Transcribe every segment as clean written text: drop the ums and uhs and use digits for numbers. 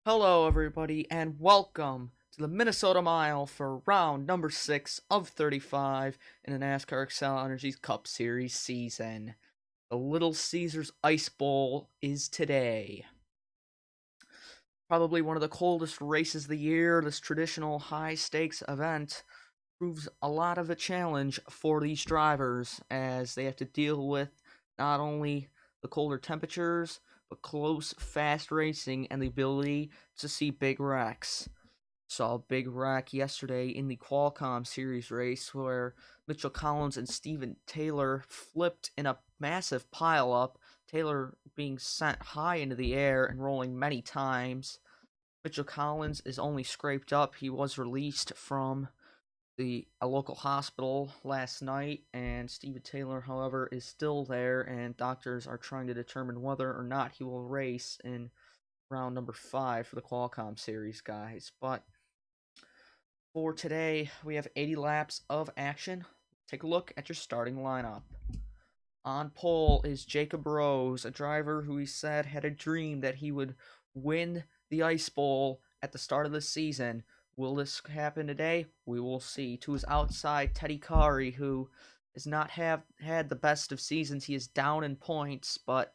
Hello, everybody, and welcome to the Minnesota Mile for round number 6 of 35 in the NASCAR Excel Energies Cup Series season. The Little Caesars Ice Bowl is today. Probably one of the coldest races of the year. This traditional high stakes event proves a lot of a challenge for these drivers as they have to deal with not only the colder temperatures but close, fast racing and the ability to see big wrecks. Saw a big wreck yesterday in the Qualcomm Series race where Mitchell Collins and Steven Taylor flipped in a massive pileup, Taylor being sent high into the air and rolling many times. Mitchell Collins is only scraped up. He was released from a local hospital last night, and Steven Taylor, however, is still there, and doctors are trying to determine whether or not he will race in round number 5 for the Qualcomm Series, guys. But for today, we have 80 laps of action. Take a look at your starting lineup. On pole is Jacob Rose, a driver who he said had a dream that he would win the Ice Bowl at the start of the season. Will this happen today? We will see. To his outside, Teddy Kari, who has not had the best of seasons. He is down in points, but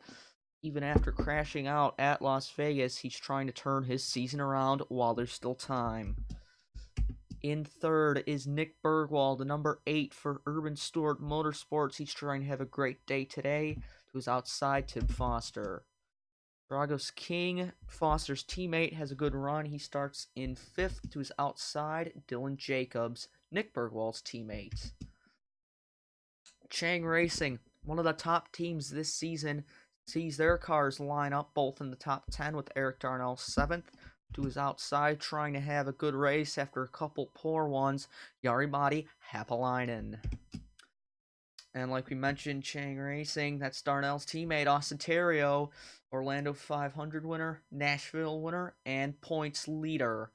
even after crashing out at Las Vegas, he's trying to turn his season around while there's still time. In third is Nick Bergwald, the number 8 for Urban Stewart Motorsports. He's trying to have a great day today. To his outside, Tim Foster. Dragos King, Foster's teammate, has a good run. He starts in 5th. To his outside, Dylan Jacobs, Nick Bergwald's teammate. Chang Racing, one of the top teams this season, sees their cars line up both in the top 10 with Eric Darnell 7th. To his outside, trying to have a good race after a couple poor ones, Jari-Matti Haapalainen. And like we mentioned, Chang Racing, that's Darnell's teammate, Austin Theriault, Orlando 500 winner, Nashville winner, and points leader.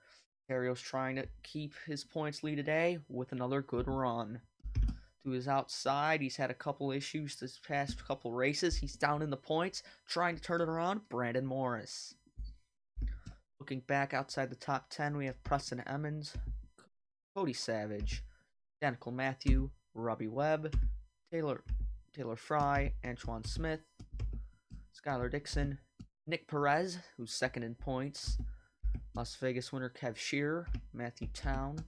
Theriault's trying to keep his points lead today with another good run. To his outside, he's had a couple issues this past couple races. He's down in the points, trying to turn it around, Brandon Morris. Looking back outside the top 10, we have Preston Emmons, Cody Savage, Danica Matthew, Robbie Webb, Taylor Fry, Antoine Smith, Skylar Dixon, Nick Perez, who's second in points, Las Vegas winner Kev Shearer, Matthew Town,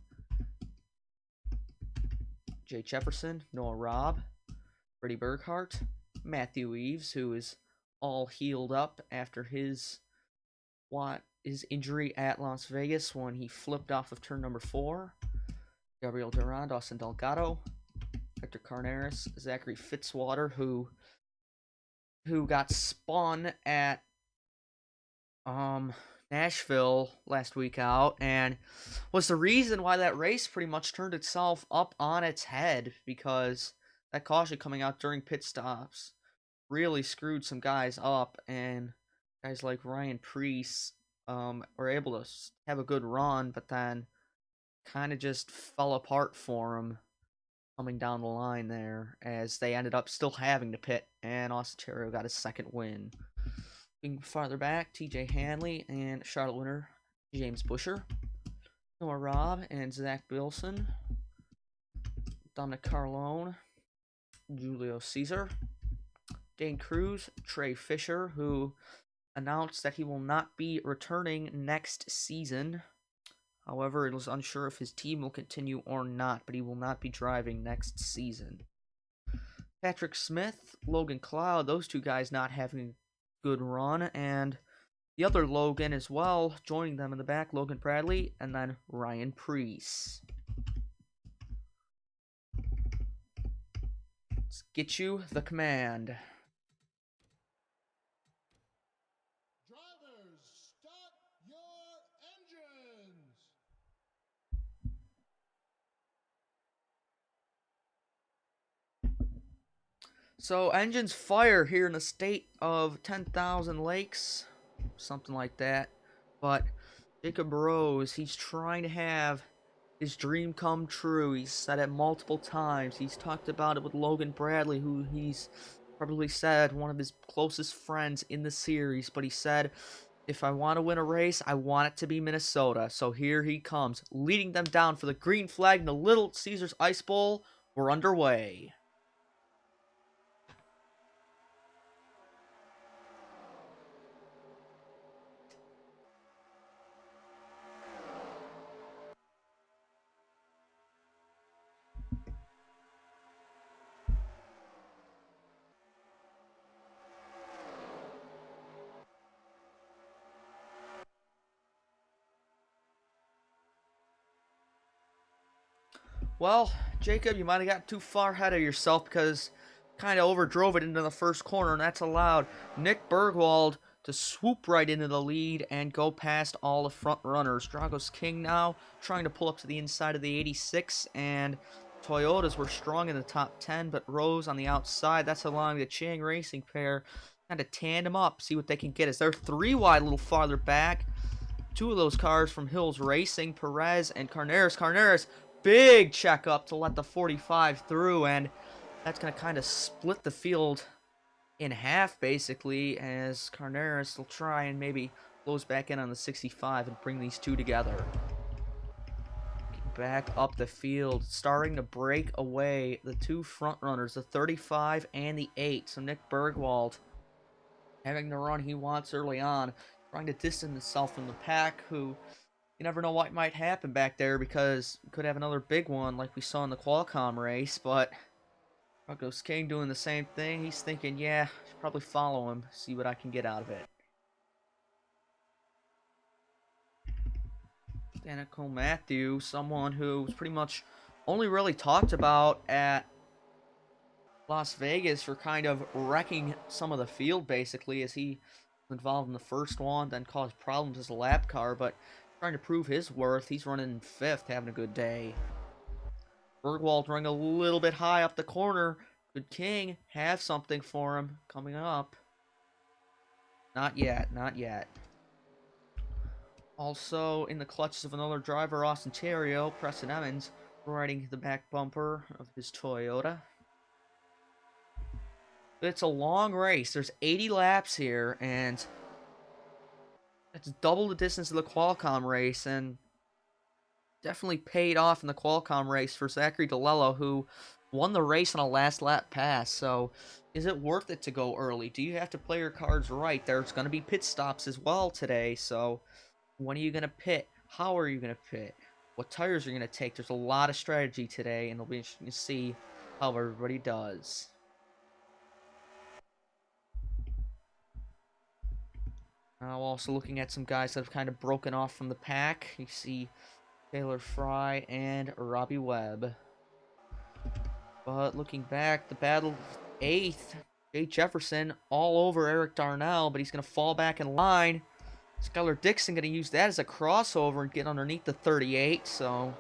Jay Jefferson, Noah Robb, Freddie Burkhart, Matthew Eves, who is all healed up after his injury at Las Vegas when he flipped off of turn number 4, Gabriel Durand, Austin Delgado, Hector Carneris, Zachary Fitzwater, who got spun at Nashville last week out, and was the reason why that race pretty much turned itself up on its head, because that caution coming out during pit stops really screwed some guys up, and guys like Ryan Preece were able to have a good run, but then kind of just fell apart for him coming down the line there, as they ended up still having to pit, and Austin Theriault got his second win. Looking farther back, TJ Hanley and Charlotte winner James Busher, Noah Robb and Zach Bilson, Dominic Carlone, Julio Caesar, Dane Cruz, Trey Fisher, who announced that he will not be returning next season. However, it was unsure if his team will continue or not, but he will not be driving next season. Patrick Smith, Logan Cloud, those two guys not having a good run, and the other Logan as well, joining them in the back, Logan Bradley, and then Ryan Preece. Let's get you the command. Drivers, start your engines! So, engines fire here in the state of 10,000 lakes, something like that. But Jacob Rose, he's trying to have his dream come true. He's said it multiple times. He's talked about it with Logan Bradley, who he's probably said one of his closest friends in the series. But he said If I want to win a race, I want it to be Minnesota. So here he comes, leading them down for the green flag in the Little Caesars Ice Bowl. We're underway. Well, Jacob, you might have got too far ahead of yourself because kind of overdrove it into the first corner, and that's allowed Nick Bergwald to swoop right into the lead and go past all the front runners. Dragos King now trying to pull up to the inside of the 86, and Toyotas were strong in the top 10, but Rose on the outside. That's allowing the Chang Racing pair kind of tandem up, see what they can get as they're 3 wide a little farther back. 2 of those cars from Hills Racing, Perez and Carneros. Carneros, big checkup to let the 45 through, and that's going to kind of split the field in half, basically, as Carneros will try and maybe close back in on the 65 and bring these two together. Back up the field, starting to break away the 2 front runners, the 35 and the 8. So Nick Bergwald having the run he wants early on, trying to distance himself from the pack, who you never know what might happen back there because we could have another big one like we saw in the Qualcomm race, but Dragos King doing the same thing. He's thinking, yeah, I should probably follow him, see what I can get out of it. Danica Matthew, someone who was pretty much only really talked about at Las Vegas for kind of wrecking some of the field, basically, as he was involved in the first one, then caused problems as a lap car, but trying to prove his worth. He's running in 5th, having a good day. Bergwald running a little bit high up the corner. Could King have something for him coming up? Not yet, not yet. Also, in the clutches of another driver, Austin Terrio, Preston Emmons, riding the back bumper of his Toyota. It's a long race. There's 80 laps here, and it's double the distance of the Qualcomm race, and definitely paid off in the Qualcomm race for Zachary DeLello, who won the race on a last lap pass. So is it worth it to go early? Do you have to play your cards right? There's going to be pit stops as well today, so when are you going to pit? How are you going to pit? What tires are you going to take? There's a lot of strategy today, and it'll be interesting to see how everybody does. Now also looking at some guys that have kind of broken off from the pack. You see Taylor Fry and Robbie Webb. But looking back, the battle 8th, Jay Jefferson all over Eric Darnell, but he's going to fall back in line. Skylar Dixon going to use that as a crossover and get underneath the 38, so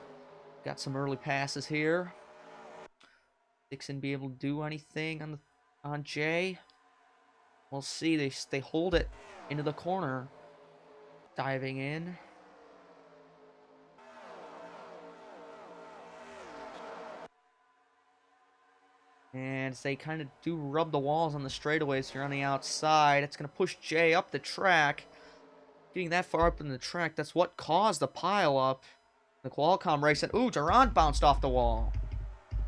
got some early passes here. Dixon be able to do anything on Jay? We'll see. They hold it into the corner, diving in. And they kind of do rub the walls on the straightaways here on the outside. It's going to push Jay up the track. Getting that far up in the track, that's what caused the pile up. The Qualcomm race, and ooh, Duran bounced off the wall.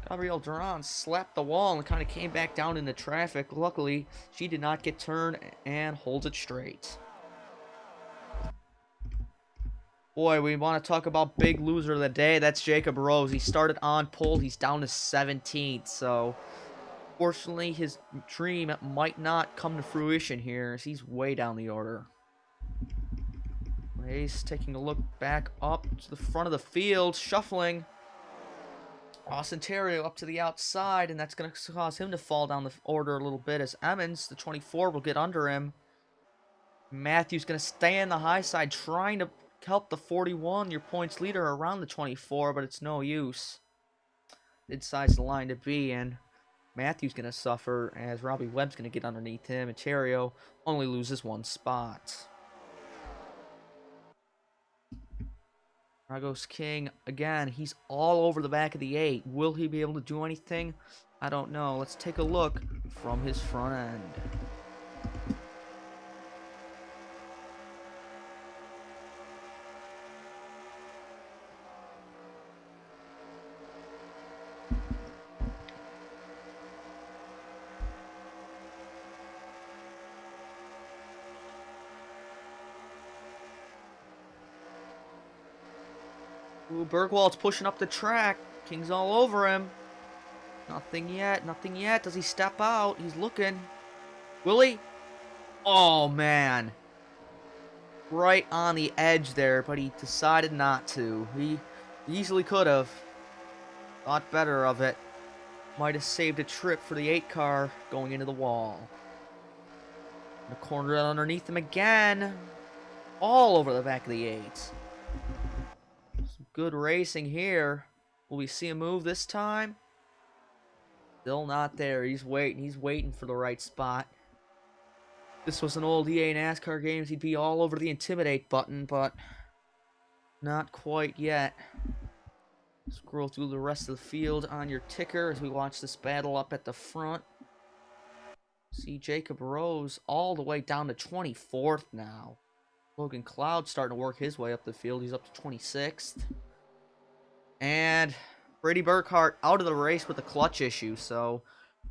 Gabrielle Duran slapped the wall and kind of came back down into traffic. Luckily, she did not get turned and holds it straight. Boy, we want to talk about big loser of the day. That's Jacob Rose. He started on pole. He's down to 17th, so fortunately, his dream might not come to fruition here as he's way down the order. Race taking a look back up to the front of the field, shuffling. Austin Terrio up to the outside, and that's going to cause him to fall down the order a little bit as Emmons, the 24, will get under him. Matthews going to stay on the high side, trying to help the 41, your points leader, around the 24, but it's no use. Midside's the line to be, and Matthews going to suffer as Robbie Webb's going to get underneath him, and Terrio only loses 1 spot. Dragos King, again, he's all over the back of the 8. Will he be able to do anything? I don't know. Let's take a look from his front end. Ooh, Bergwald's pushing up the track. King's all over him. Nothing yet, nothing yet. Does he step out? He's looking. Will he? Oh, man. Right on the edge there, but he decided not to. He easily could have. Thought better of it. Might have saved a trip for the 8 car going into the wall. The corner underneath him again. All over the back of the 8. Some good racing here. Will we see a move this time? Still not there. He's waiting. He's waiting for the right spot. This was an old EA NASCAR games. He'd be all over the intimidate button, but not quite yet. Scroll through the rest of the field on your ticker as we watch this battle up at the front. See Jacob Rose all the way down to 24th now. Logan Cloud starting to work his way up the field. He's up to 26th. And Brady Burkhart out of the race with a clutch issue, so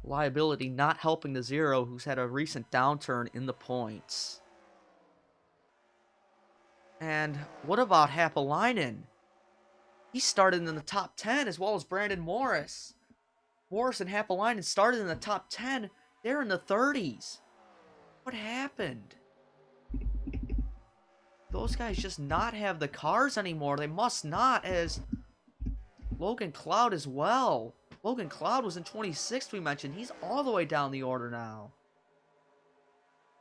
liability not helping the Zero, who's had a recent downturn in the points. And what about Happalainen? He started in the top 10 as well as Brandon Morris. Morris and Happalainen started in the top 10. They're in the 30s. What happened? Those guys just not have the cars anymore. They must not, as Logan Cloud as well. Logan Cloud was in 26th, we mentioned. He's all the way down the order now.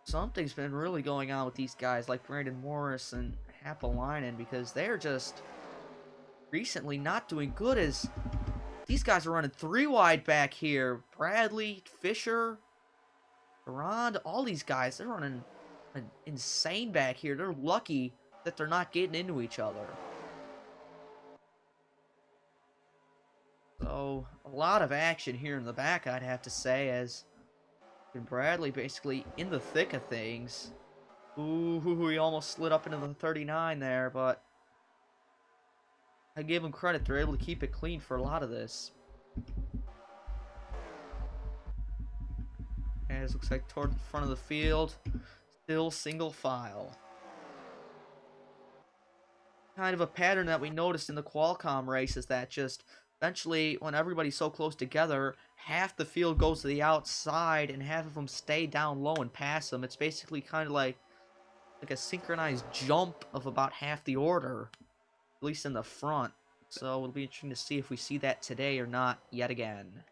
Something's been really going on with these guys like Brandon Morris and Happalainen, because they're just recently not doing good, as these guys are running 3 wide back here. Bradley, Fisher, Durand, all these guys, they're running an insane back here. They're lucky that they're not getting into each other. So, a lot of action here in the back, I'd have to say, as Bradley basically in the thick of things. Ooh, he almost slid up into the 39 there, but I give him credit. They're able to keep it clean for a lot of this. As looks like toward the front of the field, still single file. Kind of a pattern that we noticed in the Qualcomm race is that just eventually, when everybody's so close together, half the field goes to the outside and half of them stay down low and pass them. It's basically kind of like a synchronized jump of about half the order, at least in the front. So it'll be interesting to see if we see that today or not yet again.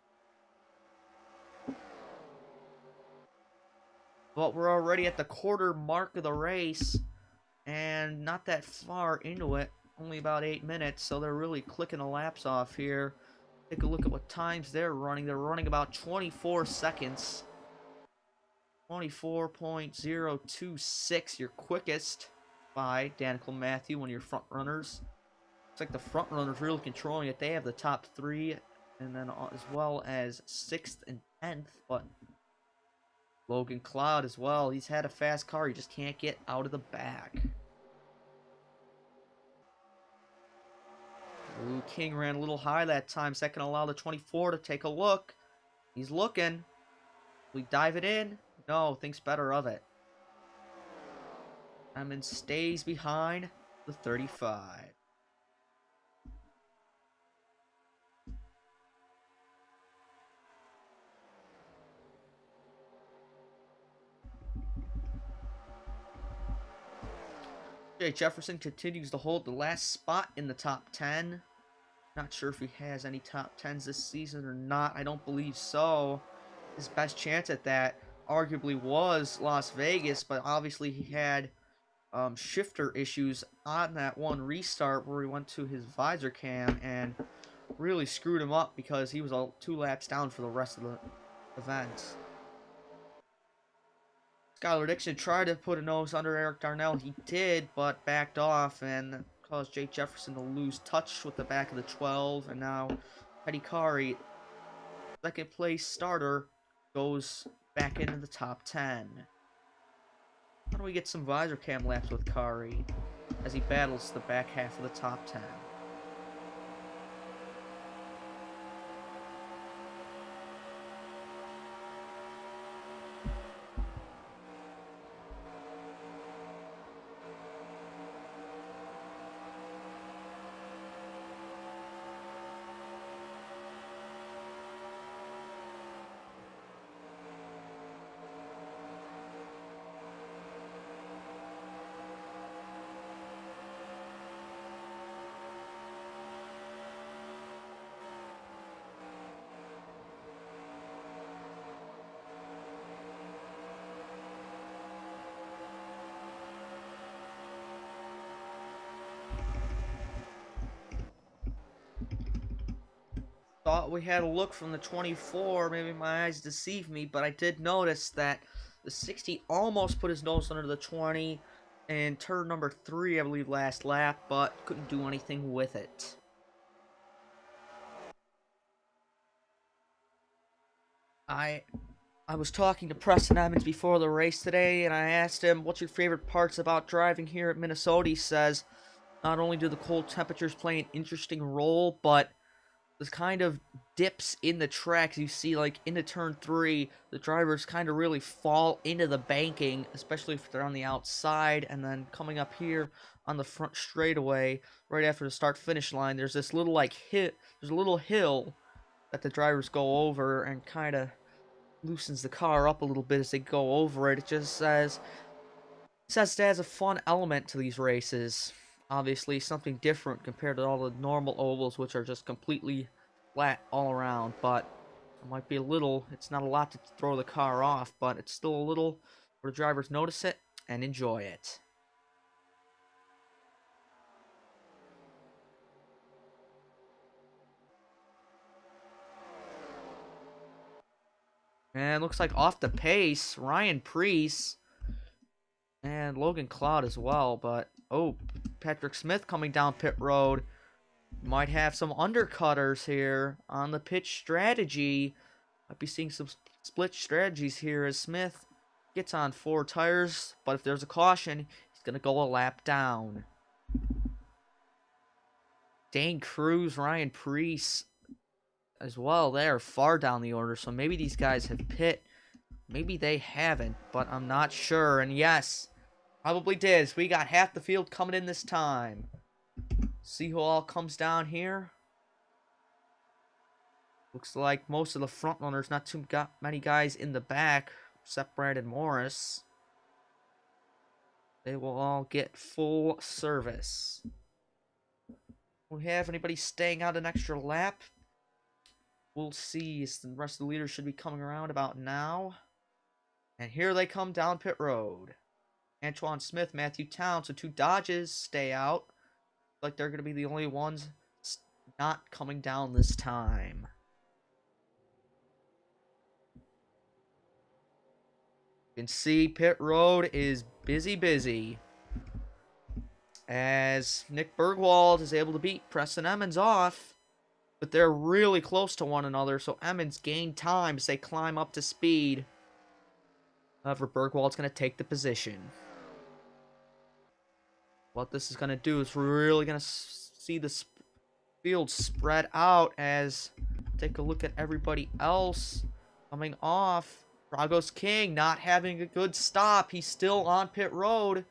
But we're already at the quarter mark of the race, and not that far into it. Only about 8 minutes, so they're really clicking the laps off here. Take a look at what times they're running. They're running about 24 seconds. 24.026, your quickest by Danica Matthew, one of your front runners. Looks like the front runners really controlling it. They have the top 3, and then as well as 6th and 10th, but Logan Cloud as well. He's had a fast car. He just can't get out of the back. Ooh, King ran a little high that time. Second allow the 24 to take a look. He's looking. We dive it in? No, thinks better of it. Diamond stays behind the 35. Jay Jefferson continues to hold the last spot in the top 10. Not sure if he has any top 10s this season or not. I don't believe so. His best chance at that arguably was Las Vegas, but obviously he had shifter issues on that one restart where he went to his visor cam and really screwed him up because he was 2 laps down for the rest of the event. Skylar Dixon tried to put a nose under Eric Darnell. He did, but backed off and caused Jake Jefferson to lose touch with the back of the 12. And now Petty Kari, second place starter, goes back into the top 10. How do we get some visor cam laps with Kari as he battles the back half of the top 10? thought we had a look from the 24. Maybe my eyes deceived me, but I did notice that the 60 almost put his nose under the 20 in turn number 3, I believe, last lap, but couldn't do anything with it. I was talking to Preston Evans before the race today, and I asked him, what's your favorite parts about driving here at Minnesota? He says, not only do the cold temperatures play an interesting role, but the kind of dips in the tracks you see, like into turn 3, the drivers kind of really fall into the banking, especially if they're on the outside, and then coming up here on the front straightaway, right after the start-finish line, there's this little, like, there's a little hill that the drivers go over and kind of loosens the car up a little bit as they go over it. It just says it adds a fun element to these races. Obviously, something different compared to all the normal ovals, which are just completely flat all around. But it might be a little, it's not a lot to throw the car off, but it's still a little where the drivers notice it and enjoy it. And looks like off the pace, Ryan Preece and Logan Cloud as well. But, oh, Patrick Smith coming down pit road. Might have some undercutters here on the pitch strategy. Might be seeing some split strategies here as Smith gets on 4 tires. But if there's a caution, he's going to go a lap down. Dane Cruz, Ryan Preece as well. They are far down the order. So maybe these guys have pit. Maybe they haven't, but I'm not sure. And yes, probably did. So we got half the field coming in this time. See who all comes down here. Looks like most of the front runners, not too many guys in the back, except Brandon Morris. They will all get full service. Do we have anybody staying out an extra lap? We'll see. The rest of the leaders should be coming around about now. And here they come down pit road. Antoine Smith, Matthew Towns, so 2 Dodges stay out. Like they're going to be the only ones not coming down this time. You can see pit road is busy. As Nick Bergwald is able to beat Preston Emmons off. But they're really close to one another, so Emmons gained time as they climb up to speed. However, Bergwald's going to take the position. What this is going to do is we're really going to see the field spread out as take a look at everybody else coming off. Dragos King not having a good stop. He's still on pit road.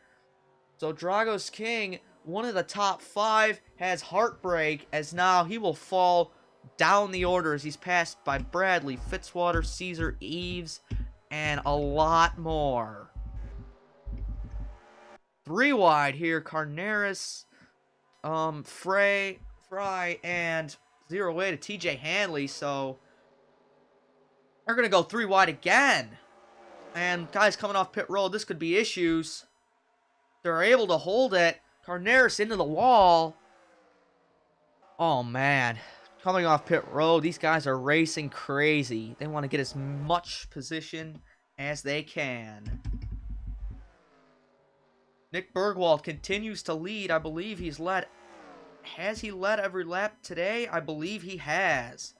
So Dragos King, one of the top 5, has heartbreak as now he will fall down the order as he's passed by Bradley, Fitzwater, Caesar, Eves, and a lot more. 3 wide here, Carneris, Fry, and 0 away to TJ Hanley, so they're going to go 3 wide again. And guys coming off pit road, this could be issues. They're able to hold it. Carneris into the wall. Oh, man. Coming off pit road, these guys are racing crazy. They want to get as much position as they can. Nick Bergwald continues to lead. I believe he's led. Has he led every lap today? I believe he has.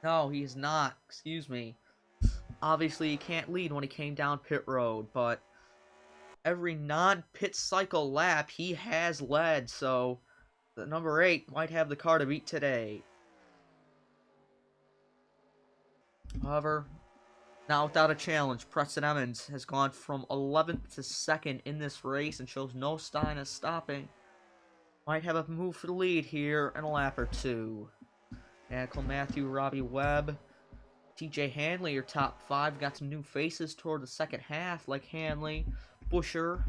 No, he's not. Excuse me. Obviously, he can't lead when he came down pit road, but every non-pit cycle lap, he has led, so the number 8 might have the car to beat today. However, not without a challenge. Preston Emmons has gone from 11th to 2nd in this race and shows no sign of stopping. Might have a move for the lead here in a lap or 2. Nickel Matthew, Robbie Webb, TJ Hanley, your top 5. Got some new faces toward the second half, like Hanley, Busher,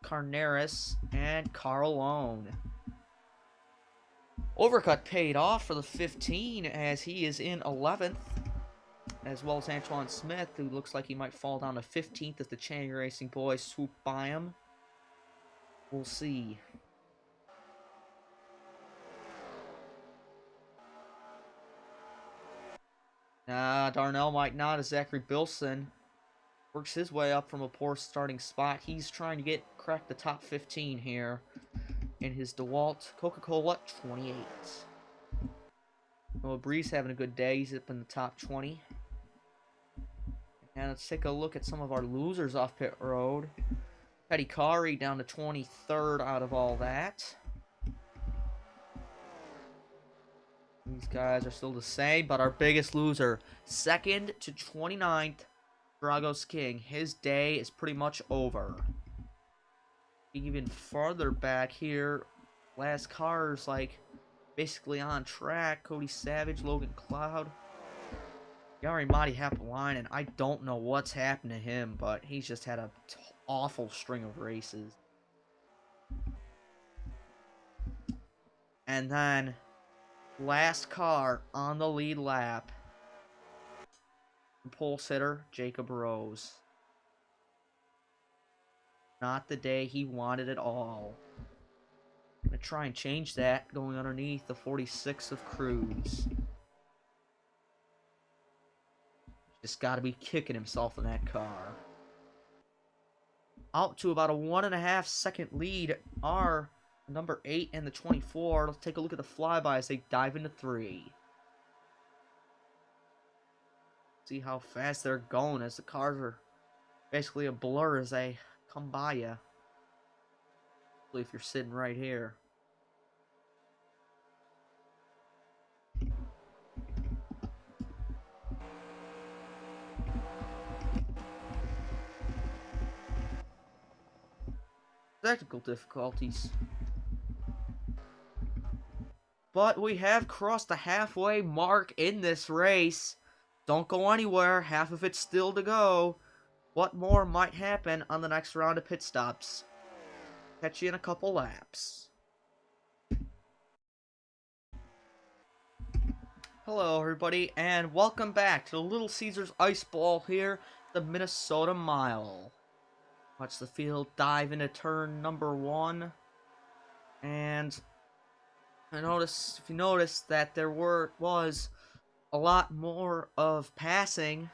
Carneris, and Carl Owen. Overcut paid off for the 15 as he is in 11th, as well as Antoine Smith, who looks like he might fall down to 15th if the Channing Racing boys swoop by him. We'll see. Darnell might not, as Zachary Bilson works his way up from a poor starting spot. He's trying to crack the top 15 here in his DeWalt Coca-Cola 28. Noah Breeze having a good day. He's up in the top 20. And let's take a look at some of our losers off pit road. Petty Kari down to 23rd out of all that. These guys are still the same, but our biggest loser, 2nd to 29th, Dragos King. His day is pretty much over. Even farther back here, last cars like basically on track. Cody Savage, Logan Cloud, Yari Madi Hapalainen. I don't know what's happened to him, but he's just had a awful string of races. And then last car on the lead lap, pole sitter Jacob Rose. Not the day he wanted at all. Gonna try and change that going underneath the 46 of Cruz. Just gotta be kicking himself in that car. Out to about a 1.5 second lead are number 8 and the 24. Let's take a look at the flyby as they dive into 3. See how fast they're going as the cars are basically a blur as they come by you. Especially if you're sitting right here. Technical difficulties. But we have crossed the halfway mark in this race. Don't go anywhere. Half of it's still to go. What more might happen on the next round of pit stops? Catch you in a couple laps. Hello everybody, and welcome back to the Little Caesars Icebowl here, the Minnesota Mile. Watch the field dive into turn number 1. And if you notice that there was a lot more of passing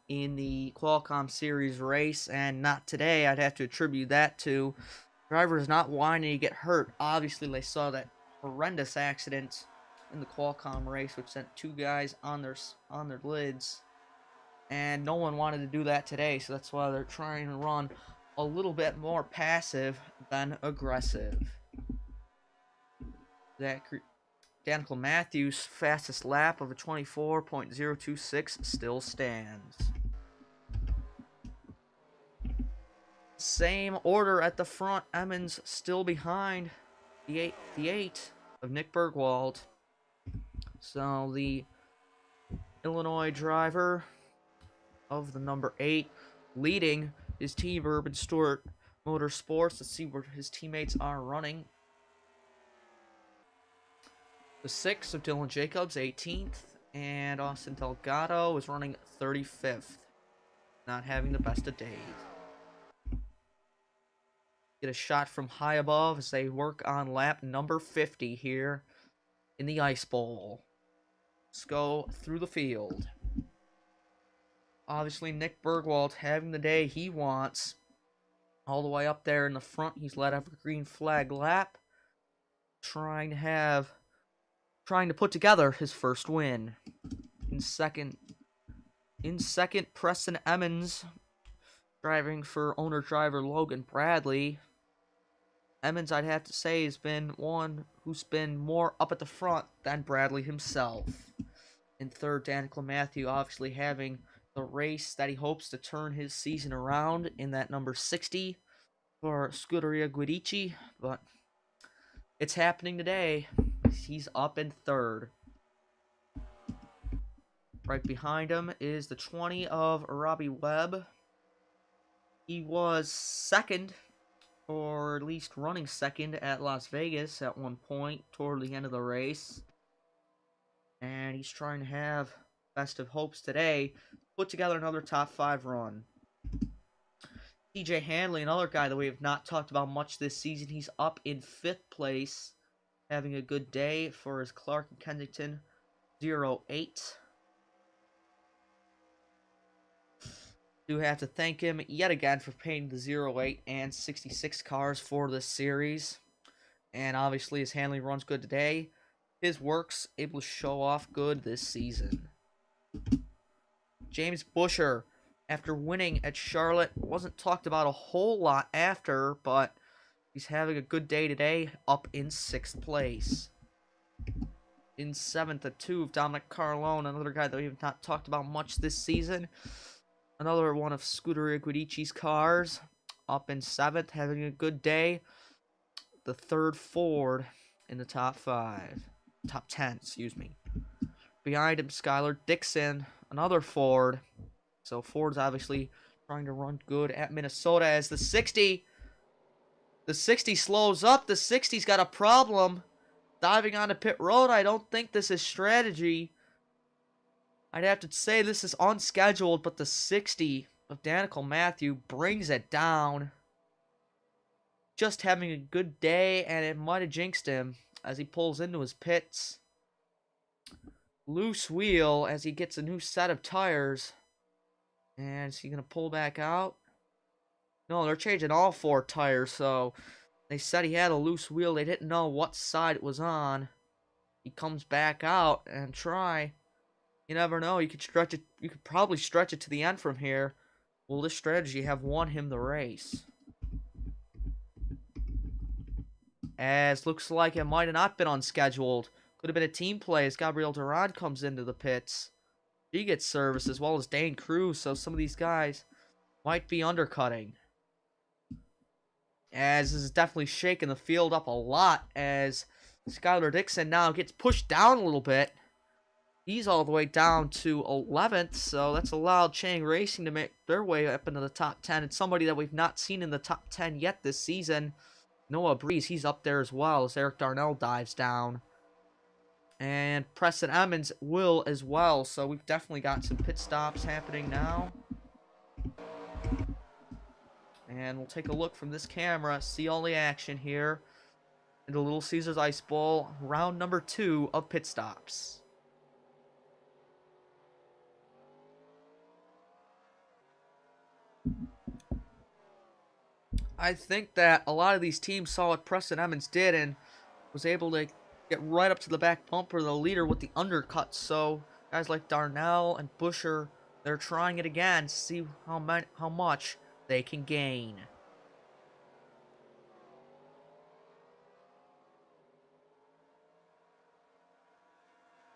in the Qualcomm Series race, and not today. I'd have to attribute that to drivers not wanting to get hurt. Obviously, they saw that horrendous accident in the Qualcomm race, which sent 2 guys on their lids, and no one wanted to do that today. So that's why they're trying to run a little bit more passive than aggressive. Danica Matthews' fastest lap of a 24.026 still stands. Same order at the front. Emmons still behind the 8 of Nick Bergwald. So the Illinois driver of the number 8 leading his team, Urban Stewart Motorsports. Let's see where his teammates are running. The 6 of Dylan Jacobs, 18th, and Austin Delgado is running 35th. Not having the best of days. Get a shot from high above as they work on lap number 50 here in the Icebowl. Let's go through the field. Obviously, Nick Bergwald having the day he wants. All the way up there in the front, he's led a green flag lap. Trying to put together his first win. In second, Preston Emmons, driving for owner-driver Logan Bradley. Emmons, I'd have to say, has been one who's been more up at the front than Bradley himself. In third, Danica Matthew, obviously having the race that he hopes to turn his season around in that number 60 for Scuderia Guidici, but it's happening today. He's up in third. Right behind him is the 20 of Robbie Webb. He was second, or at least running second at Las Vegas at one point toward the end of the race. And he's trying to have best of hopes today. Put together another top 5 run. TJ Hanley, another guy that we have not talked about much this season. He's up in 5th place. Having a good day for his Clark and Kensington 08. Do have to thank him yet again for painting the 08 and 66 cars for this series. And obviously his handling runs good today. His work's able to show off good this season. James Buescher, after winning at Charlotte, wasn't talked about a whole lot after, but he's having a good day today, up in 6th place. In 7th, a 2 of Dominic Carlone, another guy that we have not talked about much this season. Another one of Scooter Iguodici's cars, up in 7th, having a good day. The 3rd Ford in the top 10, excuse me. Behind him, Skylar Dixon, another Ford. So Ford's obviously trying to run good at Minnesota as the 60 slows up. The 60's got a problem. Diving onto pit road, I don't think this is strategy. I'd have to say this is unscheduled, but the 60 of Danica Matthew brings it down. Just having a good day, and it might have jinxed him as he pulls into his pits. Loose wheel as he gets a new set of tires. And is he going to pull back out? No, they're changing all 4 tires, so they said he had a loose wheel. They didn't know what side it was on. He comes back out and try. You never know. You could stretch it. You could probably stretch it to the end from here. Will this strategy have won him the race? As looks like it might have not been unscheduled. Could have been a team play as Gabriel Duran comes into the pits. She gets service as well as Dane Cruz, so some of these guys might be undercutting. As this is definitely shaking the field up a lot as Skylar Dixon now gets pushed down a little bit. He's all the way down to 11th, so that's allowed Chang Racing to make their way up into the top 10. It's somebody that we've not seen in the top 10 yet this season. Noah Breeze, he's up there as well as Eric Darnell dives down. And Preston Emmons will as well, so we've definitely got some pit stops happening now. And we'll take a look from this camera, see all the action here in the Little Caesars Ice Bowl, round number 2 of pit stops. I think that a lot of these teams saw what Preston Emmons did and was able to get right up to the back bumper of the leader with the undercut. So guys like Darnell and Buescher, they're trying it again to see how much they can gain.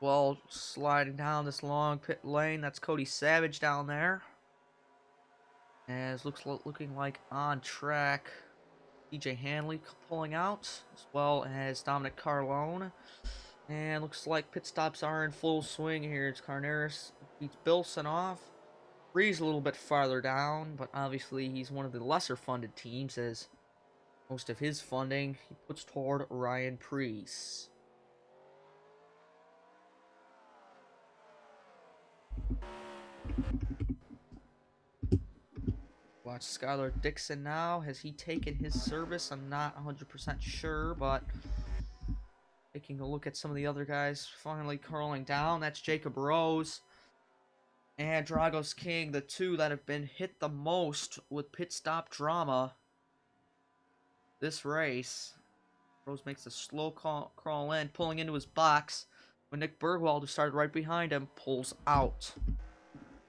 Well, sliding down this long pit lane, that's Cody Savage down there. As looking like on track, DJ Hanley pulling out, as well as Dominic Carlone. And looks like pit stops are in full swing here. It's Carneris beats Bilson off. Breeze a little bit farther down, but obviously he's one of the lesser funded teams as most of his funding he puts toward Ryan Preece. Watch Skylar Dixon now. Has he taken his service? I'm not 100% sure, but taking a look at some of the other guys finally curling down. That's Jacob Rose and Dragos King, the two that have been hit the most with pit stop drama this race. Rose makes a slow crawl in, pulling into his box when Nick Bergwald, who started right behind him, pulls out.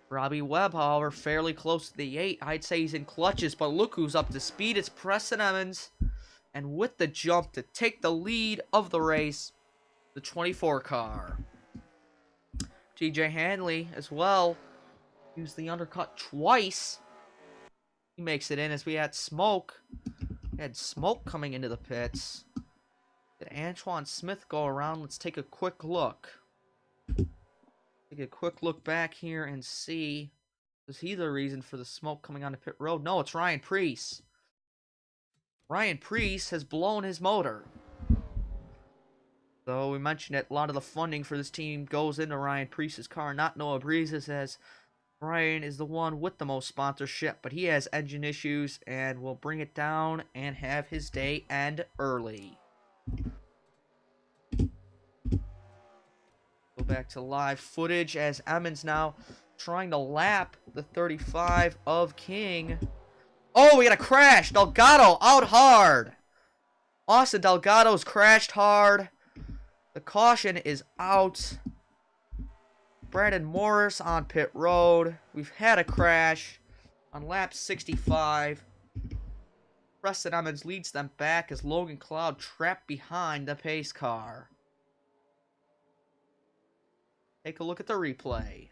Robbie Webb, however, fairly close to the 8. I'd say he's in clutches, but look who's up to speed. It's Preston Emmons. And with the jump to take the lead of the race, the 24 car. TJ Hanley as well used the undercut twice. He makes it in as we had smoke. We had smoke coming into the pits. Did Antoine Smith go around? Let's take a quick look. Take a quick look back here and see. Was he the reason for the smoke coming onto pit road? No, it's Ryan Preece. Ryan Preece has blown his motor. So we mentioned that a lot of the funding for this team goes into Ryan Preece's car, not Noah Breeze's, as Ryan is the one with the most sponsorship, but he has engine issues and will bring it down and have his day end early. Go back to live footage as Emmons now trying to lap the 35 of King. Oh, we got a crash. Delgado out hard. Austin Delgado's crashed hard. The caution is out. Brandon Morris on pit road. We've had a crash on lap 65. Preston Emmons leads them back as Logan Cloud trapped behind the pace car. Take a look at the replay.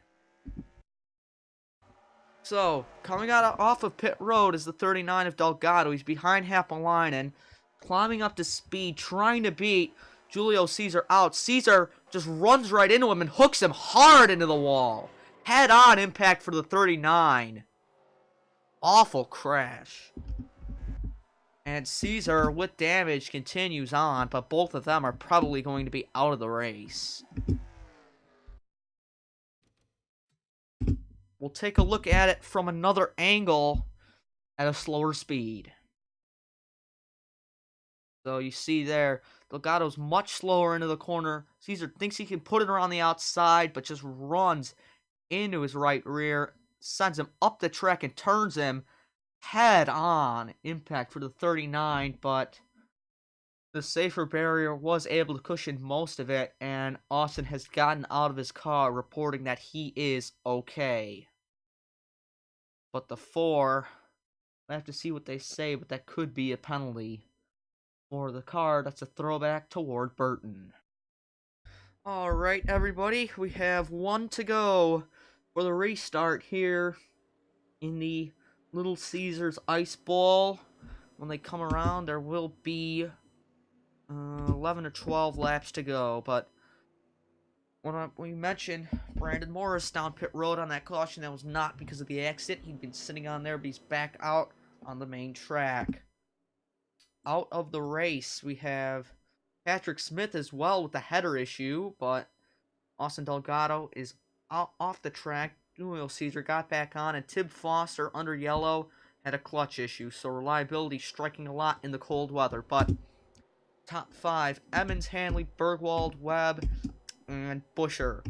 So, coming off of pit road is the 39 of Delgado. He's behind Happalainen, climbing up to speed, trying to beat Julio Caesar out. Caesar just runs right into him and hooks him hard into the wall. Head-on impact for the 39. Awful crash. And Caesar, with damage, continues on, but both of them are probably going to be out of the race. We'll take a look at it from another angle at a slower speed. So you see there, Delgado's much slower into the corner. Caesar thinks he can put it around the outside, but just runs into his right rear, sends him up the track and turns him head on. Impact for the 39, but the safer barrier was able to cushion most of it, and Austin has gotten out of his car, reporting that he is okay. But the 4, I have to see what they say, but that could be a penalty for the car. That's a throwback toward Burton. Alright, everybody, we have 1 to go for the restart here in the Little Caesars Icebowl. When they come around, there will be 11 or 12 laps to go, but when we mentioned Brandon Morris down pit road on that caution, that was not because of the accident. He'd been sitting on there, but he's back out on the main track. Out of the race, we have Patrick Smith as well with the header issue, but Austin Delgado is off the track. Julio Caesar got back on, and Tib Foster, under yellow, had a clutch issue, so reliability striking a lot in the cold weather. But top 5, Emmons, Hanley, Bergwald, Webb, and Buscher.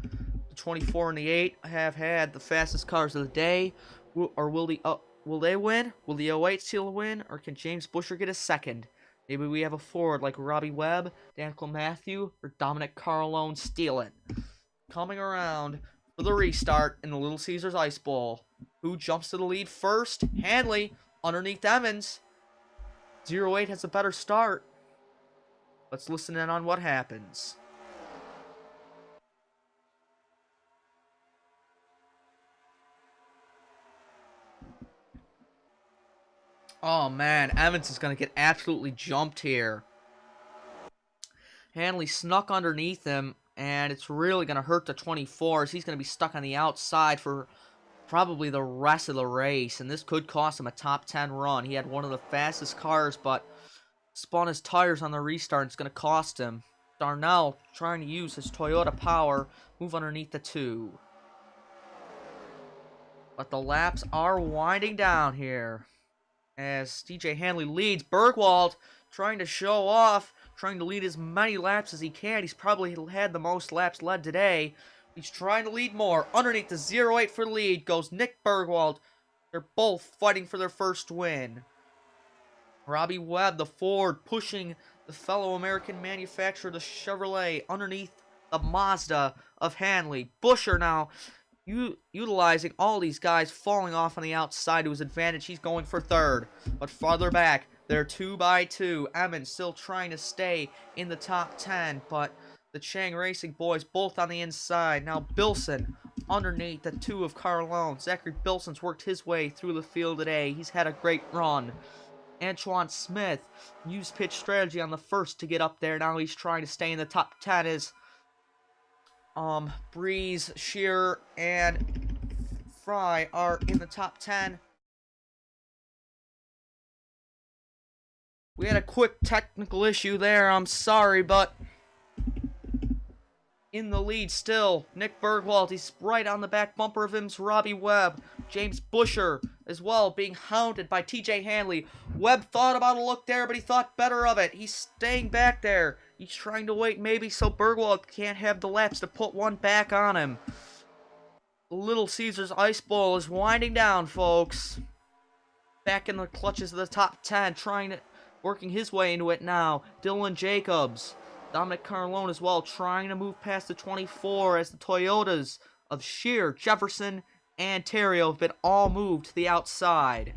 The 24 and the 8 have had the fastest cars of the day. Will they win? Will the 08 steal a win? Or can James Buscher get a second? Maybe we have a Ford like Robbie Webb, Daniel Matthew, or Dominic Carlone steal it. Coming around for the restart in the Little Caesars Icebowl. Who jumps to the lead first? Hanley underneath Emmons. 08 has a better start. Let's listen in on what happens. Oh man, Emmons is going to get absolutely jumped here. Hanley snuck underneath him, and it's really going to hurt the 24s. He's going to be stuck on the outside for probably the rest of the race, and this could cost him a top 10 run. He had one of the fastest cars, but spun his tires on the restart. It's going to cost him. Darnell trying to use his Toyota power, move underneath the 2. But the laps are winding down here as DJ Hanley leads. Bergwald trying to show off, trying to lead as many laps as he can. He's probably had the most laps led today. He's trying to lead more. Underneath the 08 for the lead goes Nick Bergwald. They're both fighting for their first win. Robbie Webb, the Ford, pushing the fellow American manufacturer, the Chevrolet, underneath the Mazda of Hanley. Buscher now utilizing all these guys falling off on the outside to his advantage. He's going for third, but farther back, they're 2 by 2. Emmons still trying to stay in the top 10, but the Chang Racing boys both on the inside. Now Bilson underneath the 2 of Carlone. Zachary Bilson's worked his way through the field today. He's had a great run. Antoine Smith used pitch strategy on the first to get up there. Now he's trying to stay in the top 10 as Breeze, Shearer, and Fry are in the top 10. We had a quick technical issue there, I'm sorry, but in the lead still, Nick Bergwald, he's right on the back bumper of him's Robbie Webb. James Buscher as well, being hounded by TJ Hanley. Webb thought about a look there, but he thought better of it. He's staying back there. He's trying to wait maybe so Bergwald can't have the laps to put one back on him. Little Caesars Icebowl is winding down, folks. Back in the clutches of the top 10, working his way into it now. Dylan Jacobs, Dominic Carlone as well, trying to move past the 24 as the Toyotas of Shear, Jefferson, and Terrio have been all moved to the outside.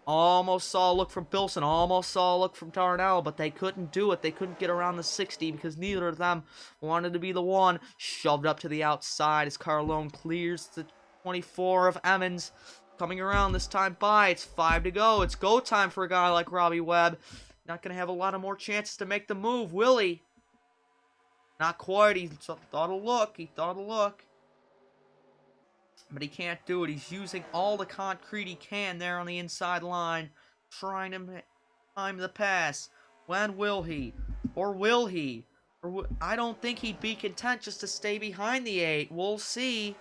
Almost saw a look from Bilson, almost saw a look from Darnell, but they couldn't do it. They couldn't get around the 60 because neither of them wanted to be the one. Shoved up to the outside as Carlone clears the 24 of Emmons. Coming around this time by. It's 5 to go. It's go time for a guy like Robbie Webb. Not going to have a lot of more chances to make the move, will he? Not quite. He thought a look. He thought a look. But he can't do it. He's using all the concrete he can there on the inside line. Trying to time the pass. When will he? Or will he? I don't think he'd be content just to stay behind the 8. We'll see.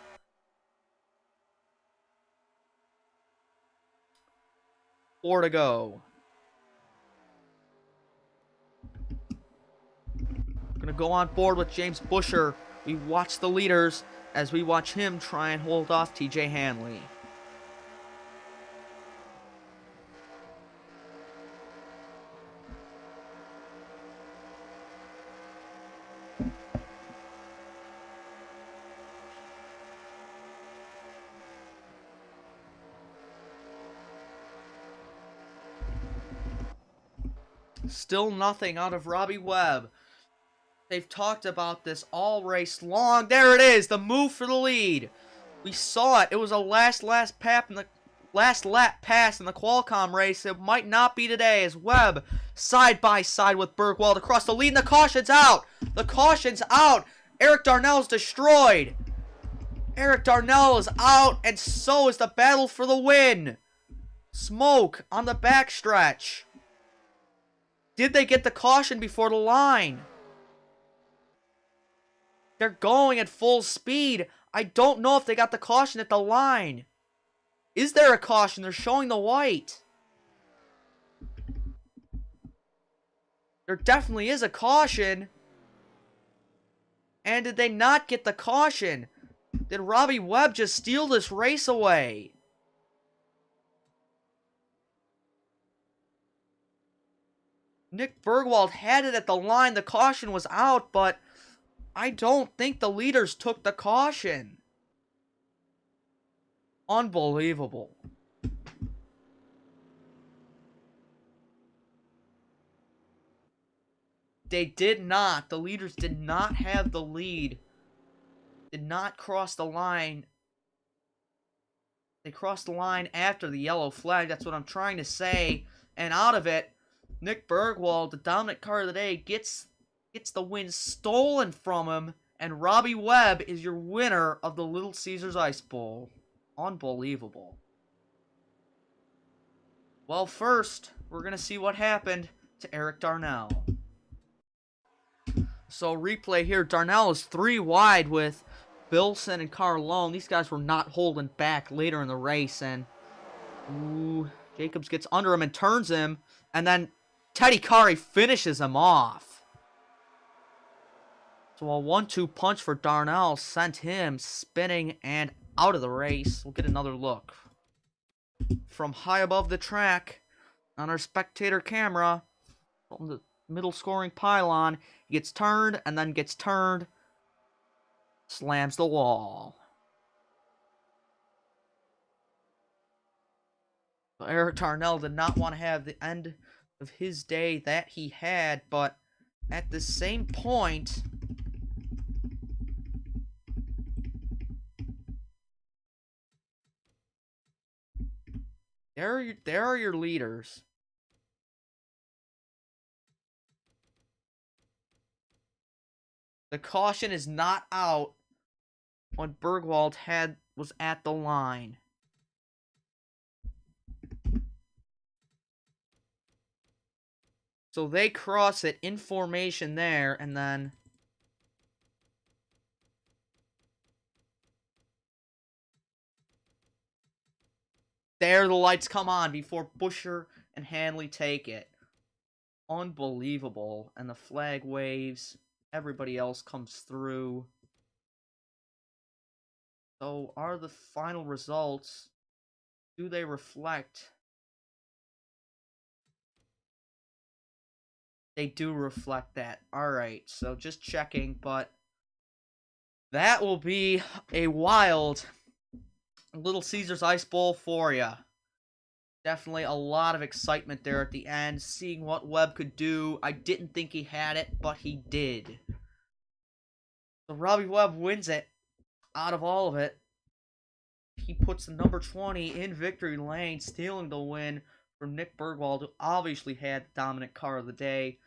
Four to go. Gonna go on board with James Busher. We watch the leaders as we watch him try and hold off TJ Hanley. Still nothing out of Robbie Webb. They've talked about this all race long. There it is, the move for the lead. We saw it. It was a last lap pass in the Qualcomm race. It might not be today as Webb side by side with Bergwald across the lead. And the caution's out. The caution's out. Eric Darnell's destroyed. Eric Darnell is out, and so is the battle for the win. Smoke on the backstretch. Did they get the caution before the line? They're going at full speed. I don't know if they got the caution at the line. Is there a caution? They're showing the white. There definitely is a caution. And did they not get the caution? Did Robbie Webb just steal this race away? Nick Bergwald had it at the line. The caution was out, but I don't think the leaders took the caution. Unbelievable. They did not. The leaders did not have the lead. Did not cross the line. They crossed the line after the yellow flag. That's what I'm trying to say. And out of it, Nick Bergwald, the dominant car of the day, gets the win stolen from him. And Robbie Webb is your winner of the Little Caesars Icebowl. Unbelievable. Well, first, we're going to see what happened to Eric Darnell. So, replay here. Darnell is 3 wide with Bilson and Carlone. These guys were not holding back later in the race. And, Jacobs gets under him and turns him. And then Teddy Kari finishes him off. So, a 1-2 punch for Darnell sent him spinning and out of the race. We'll get another look from high above the track on our spectator camera from the middle scoring pylon. He gets turned and then gets turned, slams the wall. So Eric Darnell did not want to have the end of his day that he had, but at the same point, there are your leaders. The caution is not out when Bergwald was at the line. So they cross it in formation there, and then there the lights come on before Busher and Hanley take it. Unbelievable. And the flag waves. Everybody else comes through. So, are the final results, do they reflect? They do reflect that. Alright, so just checking, but that will be a wild Little Caesars Ice Bowl for you. Definitely a lot of excitement there at the end, seeing what Webb could do. I didn't think he had it, but he did. So Robbie Webb wins it. Out of all of it, he puts the number 20 in victory lane, stealing the win from Nick Bergwald, who obviously had the dominant car of the day.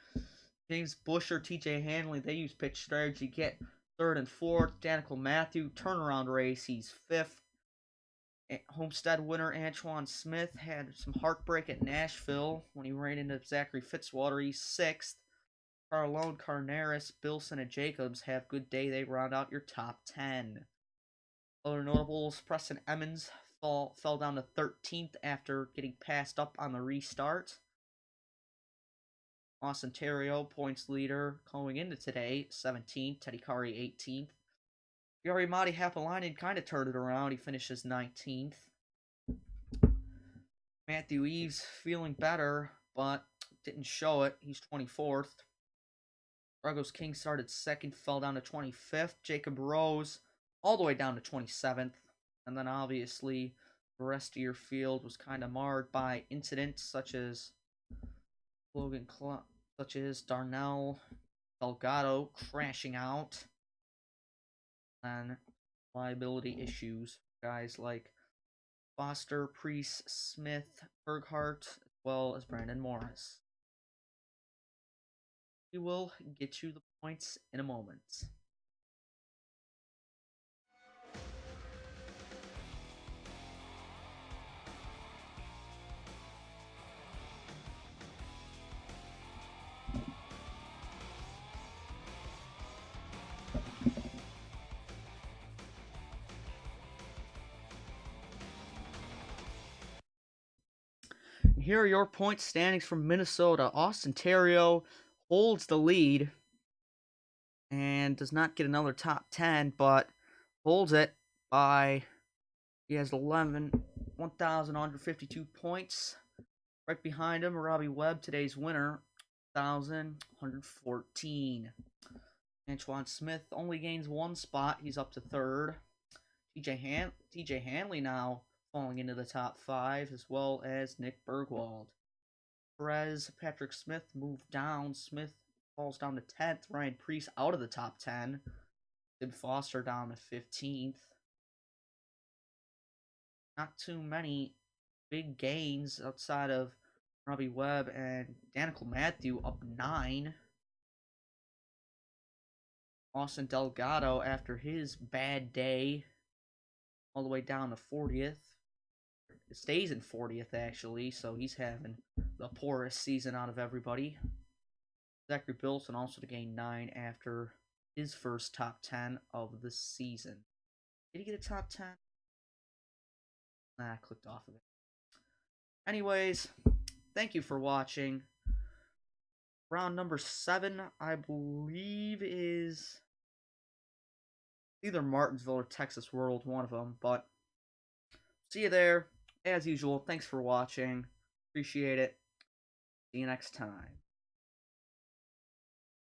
James Busher, TJ Hanley, they use pitch strategy, get third and fourth. Danica Matthew, turnaround race, he's fifth. Homestead winner Antoine Smith had some heartbreak at Nashville when he ran into Zachary Fitzwater. He's sixth. Carlone, Carneris, Bilson, and Jacobs have good day. They round out your top 10. Other notables, Preston Emmons fell down to 13th after getting passed up on the restart. Austin Terrio, points leader, going into today, 17th. Teddy Kari, 18th. Yari Matti Hapalainen kind of turned it around. He finishes 19th. Matthew Eves feeling better, but didn't show it. He's 24th. Argos King started second, fell down to 25th. Jacob Rose all the way down to 27th. And then obviously the rest of your field was kind of marred by incidents such as Darnell Delgado crashing out, and liability issues. Guys like Foster, Priest, Smith, Berghardt, as well as Brandon Morris. We will get you the points in a moment. Here are your point standings from Minnesota. Austin Terrio holds the lead and does not get another top 10, but holds it by, he has 1,152 points. Right behind him, Robbie Webb, today's winner, 1,114. Antoine Smith only gains one spot. He's up to third. TJ Hanley now falling into the top 5, as well as Nick Bergwald. Perez, Patrick Smith moved down. Smith falls down to 10th. Ryan Priest out of the top 10. Sid Foster down to 15th. Not too many big gains outside of Robbie Webb and Danica Matthew up 9. Austin Delgado, after his bad day, all the way down to 40th. It stays in 40th, actually, so he's having the poorest season out of everybody. Zachary Bilson also to gain 9 after his first top 10 of the season. Did he get a top 10? Nah, I clicked off of it. Anyways, thank you for watching. Round number 7, I believe, is either Martinsville or Texas World, one of them. But see you there. As usual, thanks for watching. Appreciate it. See you next time.